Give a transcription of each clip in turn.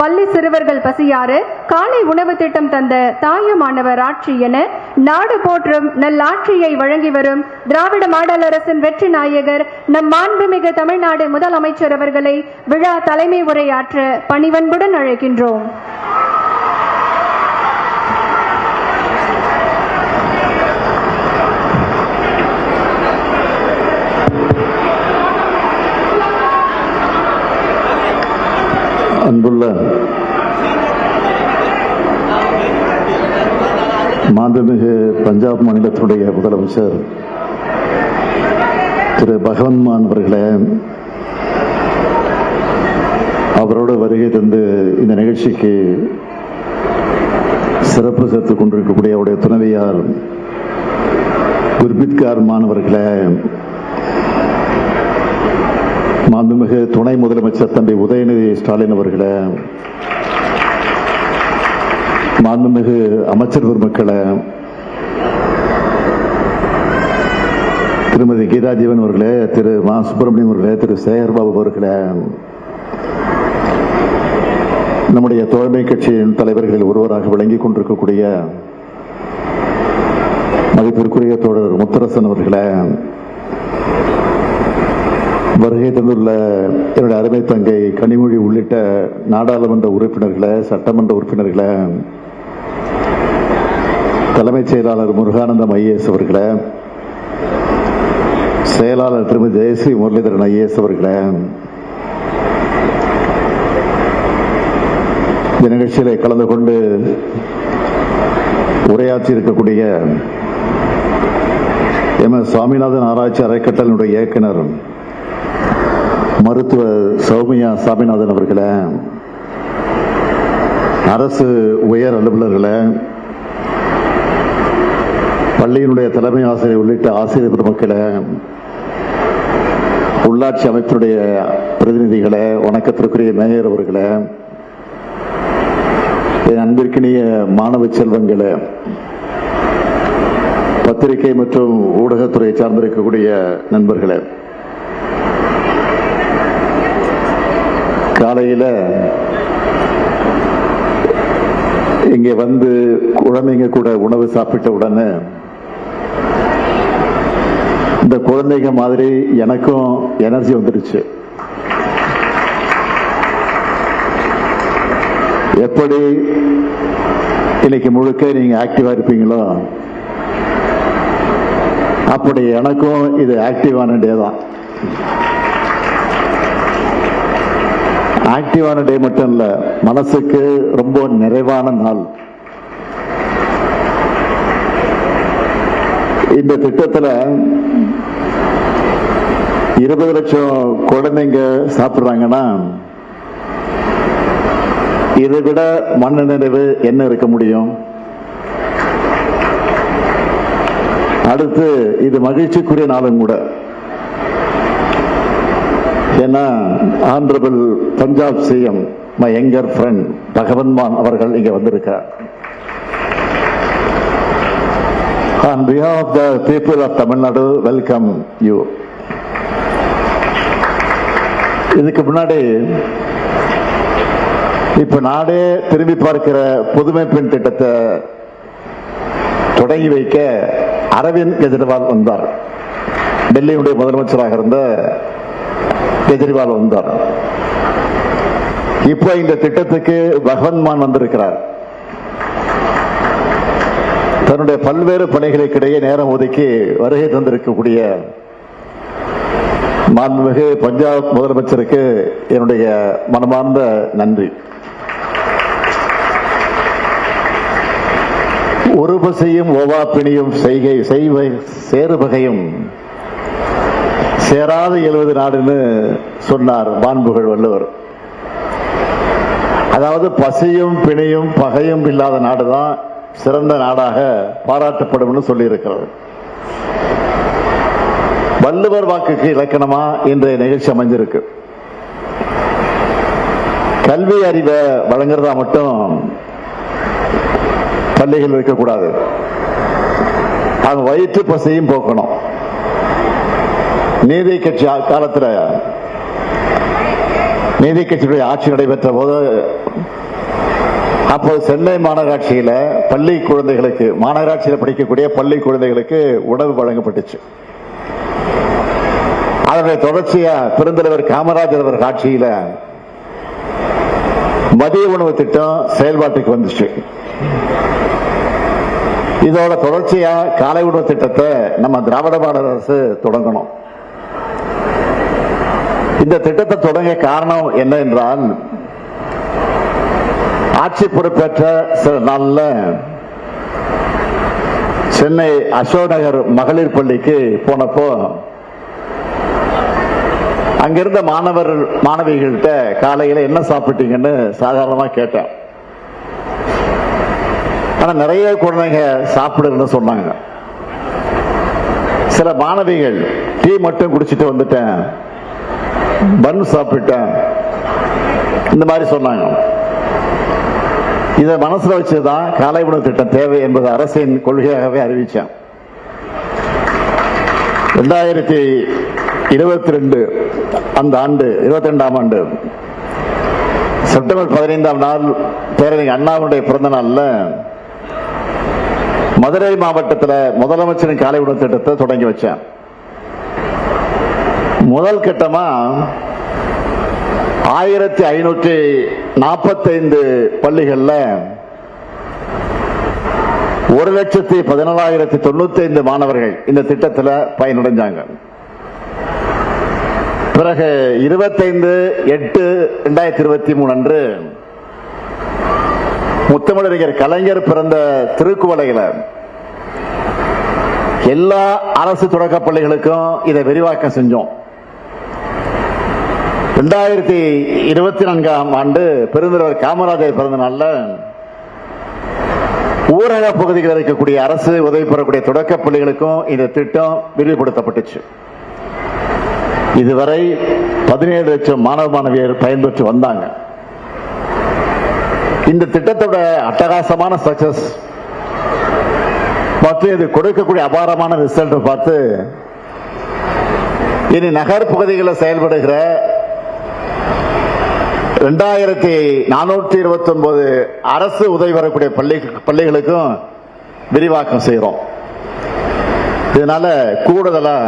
பள்ளி சிறுவர்கள் பசியாறு, காலை உணவு திட்டம் தந்த தாயமானவர் ஆட்சி என நாடு போற்றும் நல்லாட்சியை வழங்கி வரும் திராவிட மாடல் அரசின் வெற்றி நாயகர் நம் மாண்புமிகு தமிழ்நாடு முதலமைச்சர் அவர்களை விழா தலைமை உரையாற்ற பணிவன்புடன் அழைக்கின்றோம். அன்புள்ள மாண்புமிகு பஞ்சாப் மாநிலத்தினுடைய முதலமைச்சர் திரு பகவந்த் மான் அவர்களே, அவரோடு வருகை தந்து இந்த நிகழ்ச்சிக்கு சிறப்பு சேர்த்துக் கொண்டிருக்கக்கூடிய அவருடைய துணைவியார் குர்பித் கௌர் மான் அவர்களே, மாண்புமிகு துணை முதலமைச்சர் தம்பி உதயநிதி ஸ்டாலின் அவர்களே, மாண்புமிகு அமைச்சர் பெருமக்களே, திருமதி கீதா ஜீவன் அவர்களே, திரு மா சுப்பிரமணியம் அவர்களே, திரு சேகர்பாபு அவர்களே, நம்முடைய தோழமை கட்சியின் தலைவர்களில் ஒருவராக விளங்கிக் கொண்டிருக்கக்கூடிய மதிப்பிற்குரிய தோழர் முத்தரசன் அவர்களே, வருகை தந்துள்ள என்னுடைய அருமை தங்கை கனிமொழி உள்ளிட்ட நாடாளுமன்ற உறுப்பினர்களே, சட்டமன்ற உறுப்பினர்களே, தலைமைச் செயலாளர் முருகானந்தம் ஐஏஎஸ் அவர்களே, செயலாளர் திருமதி ஜெயஸ்ரீ முரளிதரன் ஐஏஎஸ் அவர்களே, இந்த நிகழ்ச்சியிலே கலந்து கொண்டு உரையாற்றி இருக்கக்கூடிய எம்.எஸ். சுவாமிநாதன் ஆராய்ச்சி அறக்கட்டளையினுடைய இயக்குனர் மருத்துவர் சௌமியா சாமிநாதன் அவர்களே, அரசு உயர் அலுவலர்களே, பள்ளியினுடைய தலைமை ஆசிரியர் உள்ளிட்ட ஆசிரியர் பெருமக்களே, உள்ளாட்சி அமைப்பினுடைய பிரதிநிதிகளே, வணக்கத்திற்குரிய மேயர் அவர்களே, என் அன்பிற்கினிய மாணவ செல்வங்களே, பத்திரிகை மற்றும் ஊடகத்துறை சார்ந்திருக்கக்கூடிய நண்பர்களே, காலையில இங்கே வந்து குழந்தைங்க கூட உணவு சாப்பிட்ட உடனே இந்த குழந்தைங்க மாதிரி எனக்கும் எனர்ஜி வந்துருச்சு. எப்படி இன்னைக்கு முழுக்க நீங்க ஆக்டிவா இருப்பீங்களோ அப்படி எனக்கும் இது ஆக்டிவான டே தான். ஆக்டிவான டே மட்டும் இல்ல, மனசுக்கு ரொம்ப நிறைவான நாள். இந்த திட்டத்தில் 20 லட்சம் குழந்தைங்க சாப்பிடுறாங்கன்னா இதை விட மன நிறைவு என்ன இருக்க முடியும்? அடுத்து இது மகிழ்ச்சிக்குரிய நாளும் கூட. ஏன்னா honourable Punjab CM my younger friend Bhagwant மான் அவர்கள் இங்க வந்திருக்கார். On behalf of the people of Tamil Nadu, welcome you. இதுக்கு முன்னாடி இப்ப நாடே திரும்பி பார்க்கிற புதுமை பெண் திட்டத்தை தொடங்கி வைக்க அரவிந்த் கெஜ்ரிவால் வந்தார். டெல்லியுடைய முதலமைச்சராக இருந்த கெஜ்ரிவால் வந்தார். இப்ப இந்த திட்டத்துக்கு பகவந்த் மான் வந்திருக்கிறார். தன்னுடைய பல்வேறு பணிகளுக்கிடையே நேரம் ஒதுக்கி வருகை தந்திருக்கக்கூடிய மாண்புமிகு பஞ்சாப் முதலமைச்சருக்கு என்னுடைய மனமார்ந்த நன்றி. ஒரு பசையும் ஓவா பிணியும் சேருவகையும் சேராத 70 நாடுன்னு சொன்னார் மாண்புகள் வள்ளுவர். அதாவது பசியும் பிணையும் பகையும் இல்லாத நாடுதான் சிறந்த நாடாக பாராட்டப்படும் சொல்லி இருக்கிறது. வள்ளுவர் வாக்குக்கு இலக்கணமா இன்றைய நிகழ்ச்சி அமைஞ்சிருக்கு. கல்வி அறிவை வழங்குறதா மட்டும் பள்ளிகள் இருக்கக்கூடாது, அவங்க வயிற்று பசியும் போக்கணும். நீதி கட்சி காலத்தில் நீதி கட்சியுடைய ஆட்சி நடைபெற்ற போது அப்போது சென்னை மாநகராட்சியில பள்ளி குழந்தைகளுக்கு, மாநகராட்சியில் படிக்கக்கூடிய பள்ளி குழந்தைகளுக்கு உணவு வழங்கப்பட்டுச்சு. அதனுடைய தொடர்ச்சியா பெருந்தலைவர் காமராஜர் அவர் ஆட்சியில மதிய உணவு திட்டம் செயல்பாட்டுக்கு வந்துச்சு. இதோட தொடர்ச்சியா காலை உணவு திட்டத்தை நம்ம திராவிட மாடல் அரசு தொடங்கணும். இந்த திட்டத்தை தொடங்க காரணம் என்ன என்றால், ஆட்சி பொறுப்பேற்ற சில நாள்ல சென்னை அசோக் நகர் மகளிர் பள்ளிக்கு போனப்போ அங்கிருந்த மாணவிகள்கிட்ட காலையில என்ன சாப்பிட்டீங்கன்னு சாதாரணமா கேட்டேன். ஆனா நிறைய குழந்தைங்க சாப்பிடுன்னு சொன்னாங்க. சில மாணவிகள் டீ மட்டும் குடிச்சிட்டு வந்துட்டேன், பன் சாப்பிட்டேன், இந்த மாதிரி சொன்னாங்க. இதை மனசுல வச்சுதான் காலை உணவு திட்டம் தேவை என்பது அரசின் கொள்கையாகவே அறிவிச்சேன். 2022 அந்த ஆண்டு 22ஆம் ஆண்டு செப்டம்பர் 15ஆம் நாள் பேரறிஞர் அண்ணாவுடைய பிறந்த நாள்ல மதுரை மாவட்டத்தில் முதலமைச்சரின் காலை உணவு திட்டத்தை தொடங்கி வச்சேன். முதல் கட்டமா 1545 பள்ளிகள்ல 1,17,095 மாணவர்கள் இந்த திட்டத்தில் பயனடைஞ்சாங்க. பிறகு 25/8/2023 அன்று முத்தமிழறிஞர் கலைஞர் பிறந்த திருக்குவளையில எல்லா அரசு தொடக்க பள்ளிகளுக்கும் இதை விரிவாக்கம் செஞ்சோம். 2024ஆம் ஆண்டு பெருந்தலைவர் காமராஜர் பிறந்த நாள்ல ஊரக பகுதிகளில் இருக்கக்கூடிய அரசு உதவி பெறக்கூடிய தொடக்க பள்ளிகளுக்கும் இந்த திட்டம் விரிவுபடுத்தப்பட்டுச்சு. இதுவரை 17 லட்சம் மாணவ மாணவியர் பயன்பெற்று வந்தாங்க. இந்த திட்டத்தோட அட்டகாசமான சக்சஸ் மற்றும் இது கொடுக்கக்கூடிய அபாரமான ரிசல்ட் பார்த்து இனி நகர் பகுதிகளில் செயல்படுகிற 2429 அரசு உதவி வரக்கூடிய பள்ளிகளுக்கும் விரிவாக்கம் செய்கிறோம். இதனால கூடுதலா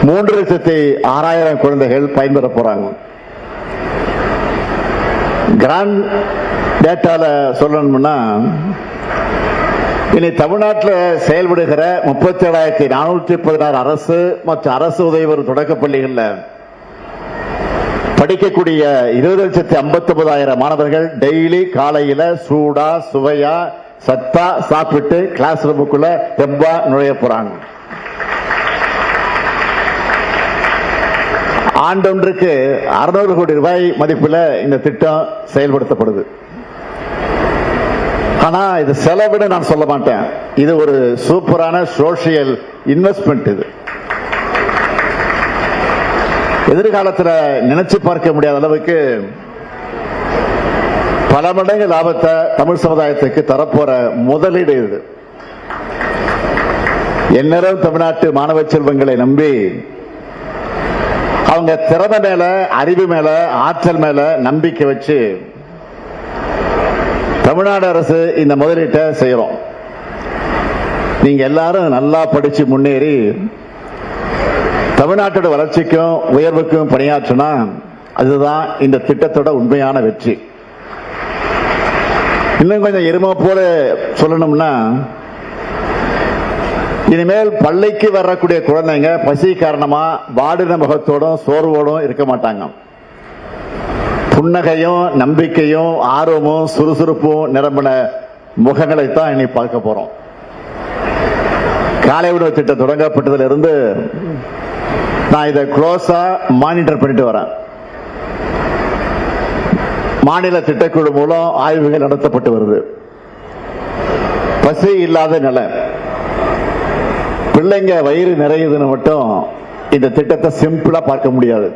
3,06,000 குழந்தைகள் பயன்பெற போறாங்க. கிராண்ட் டேட்டால சொல்லணும்னா இனி தமிழ்நாட்டில் செயல்படுகிற 37,416 அரசு மற்றும் அரசு உதவி வரும் தொடக்க பள்ளிகளில் படிக்கக்கூடிய 20,59,000 மாணவர்கள் டெய்லி காலையில சூடா சுவையா சத்தா சாப்பிட்டு கிளாஸ் ரூமுக்குள்ள தெம்பா நுழைய போறாங்க. ஆண்டொன்றுக்கு 600 கோடி ரூபாய் மதிப்புல இந்த திட்டம் செயல்படுத்தப்படுது. ஆனா இது செலவுன்னு நான் சொல்ல மாட்டேன். இது ஒரு சூப்பரான சோசியல் இன்வெஸ்ட்மெண்ட். இது எதிர்காலத்தில் நினைச்சு பார்க்க முடியாத அளவுக்கு பல மடங்கு லாபத்தை தமிழ் சமுதாயத்துக்கு தரப்போற முதலீடு இது. எந்நேரம் தமிழ்நாட்டு மாணவ செல்வங்களை நம்பி அவங்க திறமை மேல, அறிவு மேல, ஆற்றல் மேல நம்பிக்கை வச்சு தமிழ்நாடு அரசு இந்த முதலீட்டை செய்யறோம். நீங்க எல்லாரும் நல்லா படிச்சு முன்னேறி தமிழ்நாட்டோட வளர்ச்சிக்கும் உயர்வுக்கும் பணியாற்றினா அதுதான் இந்த திட்டத்தோட உண்மையான வெற்றி. இன்னும் கொஞ்சம் எருமை போல சொல்லணும்னா, இனிமேல் பள்ளிக்கு வரக்கூடிய குழந்தைங்க பசி காரணமா வாடின முகத்தோடும் சோர்வோடும் இருக்க மாட்டாங்க. புன்னகையும் நம்பிக்கையும் ஆர்வமும் சுறுசுறுப்பும் நிரம்பின முகங்களைத்தான் இனி பார்க்க போறோம். காலை உணவு திட்டம் தொடங்கப்பட்டதுல இருந்து நான் இதை க்ளோஸா மானிட்டர் பண்ணிட்டு வரேன். மாநில திட்டக்குழு மூலம் ஆய்வுகள் நடத்தப்பட்டு வருது. பசி இல்லாத நிலை, பிள்ளைங்க வயிறு நிறையுதுன்னு மட்டும் இந்த திட்டத்தை சிம்பிளா பார்க்க முடியாது.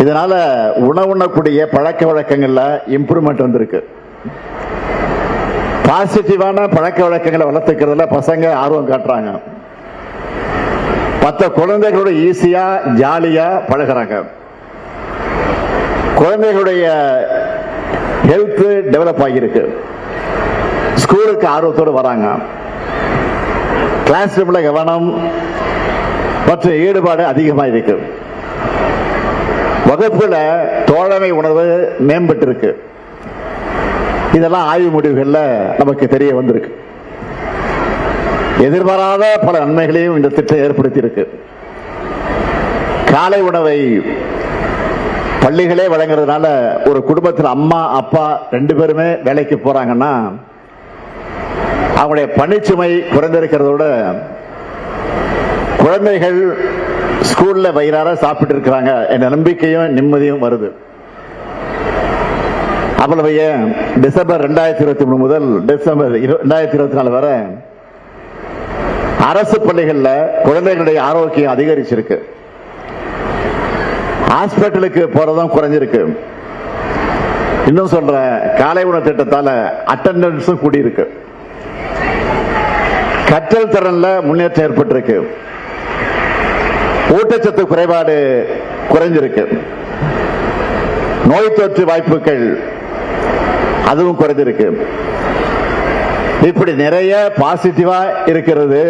இதனால உணவுண்ணக்கூடிய பழக்க வழக்கங்கள்ல இம்ப்ரூவ்மெண்ட் வந்திருக்கு. பாசிட்டிவான பழக்க வழக்கங்களை வளர்த்துக்கிறதுல பசங்க ஆர்வம் காட்டுறாங்க. மற்ற குழந்தைகளோட ஈஸியா ஜாலியா பழகிறாங்க. குழந்தைகளுடைய ஹெல்த் டெவலப் ஆகியிருக்கு. ஸ்கூலுக்கு ஆர்வத்தோடு வராங்க. கிளாஸ் ரூம்ல கவனம் மற்றும் ஈடுபாடு அதிகமாக இருக்கு. வகுப்புல தோழமை உணர்வு மேம்பட்டு இருக்கு. இதெல்லாம் ஆய்வு முடிவுகள்ல நமக்கு தெரிய வந்திருக்கு. எதிர்பாராத பல நன்மைகளையும் இந்த திட்டம் ஏற்படுத்தி இருக்கு. காலை உணவை பள்ளிகளே வழங்குறதுனால ஒரு குடும்பத்தில் அம்மா அப்பா 2 பேருமே வேலைக்கு போறாங்கன்னா அவங்களுடைய பணிச்சுமை குறைந்திருக்கிறதோட குழந்தைகள் ஸ்கூல்ல வயிறார சாப்பிட்டு இருக்கிறாங்க என்ற நம்பிக்கையும் நிம்மதியும் வருது. அவ்வளவு டிசம்பர் 2023 முதல் டிசம்பர் 2024 வரை அரசு பள்ளிகள்ல குழந்தைகளுடைய ஆரோக்கியம் அதிகரிச்சிருக்கு. ஹாஸ்பிட்டலுக்கு போறதும் குறைஞ்சிருக்கு. இன்னும் சொல்ற காலை உணவு திட்டத்தால அட்டெண்டன்ஸும் கூடியிருக்கு. கற்றல் திறன்ல முன்னேற்றம் ஏற்பட்டிருக்கு. ஊட்டச்சத்து குறைபாடு குறைஞ்சிருக்கு. நோய் தொற்று வாய்ப்புகள் அதுவும் குறைஞ்சிருக்கு. இப்படி நிறைய பாசிட்டிவா இருக்கிறது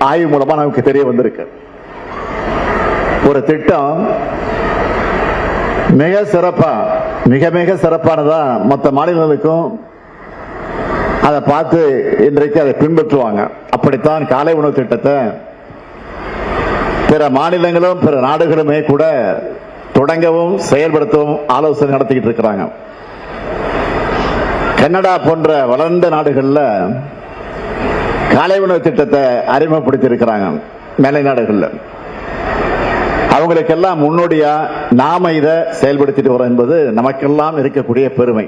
ஆய்வு மூலமா நமக்கு தெரிய வந்திருக்கு. ஒரு திட்டம் மிக சிறப்பா மிக மிக சிறப்பானதா மற்ற மாநிலங்களுக்கும் அதை பார்த்து இன்றைக்கு அதை பின்பற்றுவாங்க. அப்படித்தான் காலை உணவு திட்டத்தை பிற மாநிலங்களும் பிற நாடுகளுமே கூட தொடங்கவும் செயல்படுத்தவும் ஆலோசனை நடத்திக்கிட்டு இருக்கிறாங்க. கனடா போன்ற வளர்ந்த நாடுகள்ல காலை உணவு திட்டத்தை அறிமுகப்படுத்தி இருக்கிறாங்க. மேலை நாடுகள்ல அவங்களுக்கெல்லாம் முன்னோடியா நாம இதை செயல்படுத்திட்டு வரோம் என்பது நமக்கெல்லாம் இருக்கக்கூடிய பெருமை.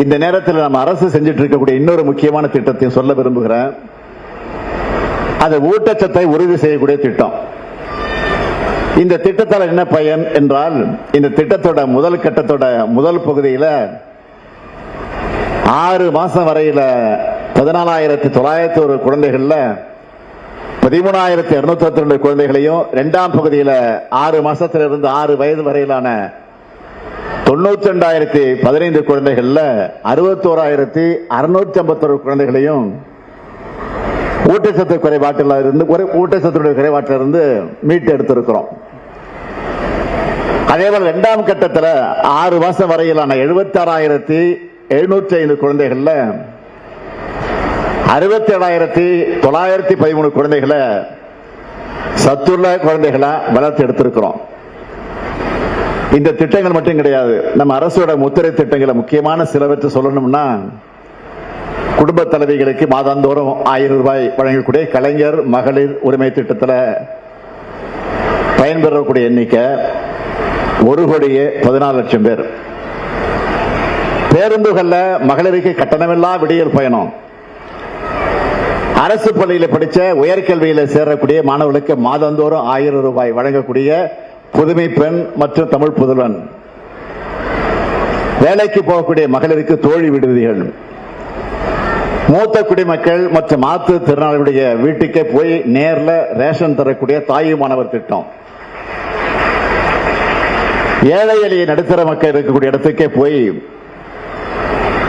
இந்த நேரத்தில் நம்ம அரசு செஞ்சிட்டு இருக்கக்கூடிய இன்னொரு முக்கியமான திட்டத்தையும் சொல்ல விரும்புகிறேன். அது ஊட்டச்சத்தை உறுதி செய்யக்கூடிய திட்டம். இந்த திட்டத்தால் என்ன பயன் என்றால், இந்த திட்டத்தோட முதல் கட்டத்தோட முதல் பகுதியில் 6 மாசம் வரையில 14,901 குழந்தைகள்ல 13,222 குழந்தைகளையும், 2ஆம் பகுதியில் 6 மாசத்திலிருந்து 6 வயது வரையிலான 92,015 குழந்தைகள்ல 61,651 குழந்தைகளையும் ஊட்டச்சத்து குறைபாட்டிலிருந்து மீட்டு எடுத்திருக்கிறோம். அதேபோல 2ஆம் கட்டத்தில் 6 மாசம் வரையிலான 76,705 குழந்தைகள்ல 67,913 குழந்தைகளை சத்துள்ள குழந்தைகளா வளர்த்து எடுத்திருக்கிறோம். இந்த திட்டங்கள் மட்டும் கிடையாது, நம்ம அரசோட முத்திரை திட்டங்களை முக்கியமான சிலவற்றை சொல்லணும்னா, குடும்ப தலைவிகளுக்கு மாதாந்தோறும் 1000 ரூபாய் வழங்கக்கூடிய கலைஞர் மகளிர் உரிமை திட்டத்தில் பயன்பெறக்கூடிய எண்ணிக்கை 1,14,00,000 பேர். பேருந்துகள்ல மகளிருக்கு கட்டணமில்லா விடியல் பயணம். அரசு பள்ளியில் படிச்ச உயர்கல்வியில சேரக்கூடிய மாணவர்களுக்கு மாதந்தோறும் 1000 ரூபாய் வழங்கக்கூடிய புதுமை பெண் மற்றும் தமிழ் புதல்வன். வேலைக்கு போகக்கூடிய மகளிருக்கு தோழி விடுதிகள். மூத்த குடிமக்கள் மற்றும் மாற்றுத்திறனாளிகளுடைய வீட்டுக்கே போய் நேர்ல ரேஷன் தரக்கூடிய தாயுமானவர் திட்டம். ஏழை எளிய நடுத்தர மக்கள் இருக்கக்கூடிய இடத்துக்கே போய்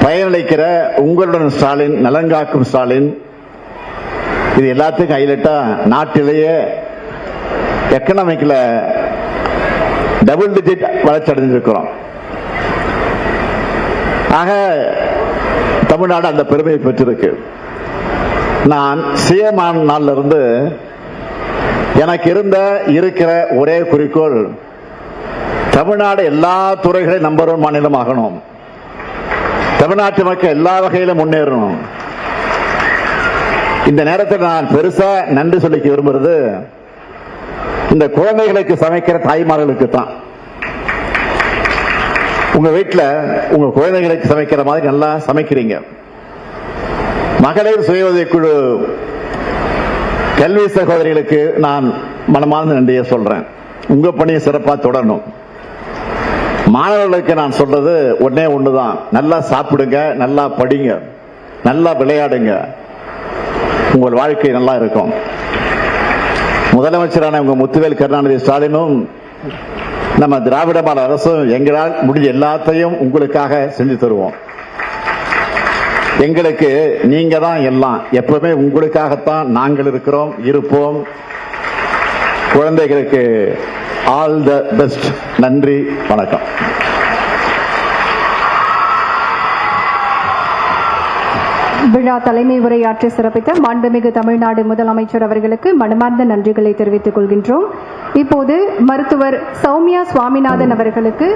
பயனளிக்கிற உங்களுடன் ஸ்டாலின், நலன்காக்கும் ஸ்டாலின். இது எல்லாத்துக்கும் ஹைலைட்டா நாட்டிலேயே எக்கனாமிக்ல டபுள் டிஜிட் வளர்ச்சி அடைஞ்சிருக்கிறோம். ஆக தமிழ்நாடு அந்த பெருமையை பெற்றிருக்கு. நான் சிஎம் நாள்ல இருந்து எனக்கு இருக்கிற ஒரே குறிக்கோள், தமிழ்நாடு எல்லா துறைகளையும் நம்பர் 1 மாநிலம் ஆகணும். தமிழ்நாட்டு மக்கள் எல்லா வகையிலும் முன்னேறணும். இந்த நேரத்தில் நான் பெருசா நன்றி சொல்லிக்க விரும்புறது இந்த குழந்தைகளுக்கு சமைக்கிற தாய்மார்களுக்கு தான். உங்க வீட்டுல உங்க குழந்தைகளுக்கு சமைக்கிற மாதிரி நல்லா சமைக்கிறீங்க. மகளிர் சுய உதவிக்குழு கல்வி சகோதரிகளுக்கு நான் மனமார்ந்த நன்றியை சொல்றேன். உங்க பணியை சிறப்பா தொடரணும். மாணவர்களுக்கு நான் சொல்றது ஒன்னே ஒண்ணுதான், நல்லா சாப்பிடுங்க, நல்லா படிங்க, நல்லா விளையாடுங்க, உங்கள் வாழ்க்கை நல்லா இருக்கும். முதலமைச்சரான உங்க முத்துவேல் கருணாநிதி ஸ்டாலினும் நம்ம திராவிட மாடல் அரசும் எங்களால் முடிஞ்ச எல்லாத்தையும் உங்களுக்காக செஞ்சு தருவோம். எங்களுக்கு நீங்க தான் எல்லாம், எப்பவுமே உங்களுக்காகத்தான் நாங்கள் இருக்கிறோம், இருப்போம். குழந்தைகளுக்கு ஆல் த பெஸ்ட். நன்றி, வணக்கம். விழா தலைமை உரையாற்றி சிறப்பித்த மாண்புமிகு தமிழ்நாடு முதலமைச்சர் அவர்களுக்கு மனமார்ந்த நன்றிகளை தெரிவித்துக் கொள்கின்றோம். இப்போது மருத்துவர் சௌமியா சுவாமிநாதன் அவர்களுக்கு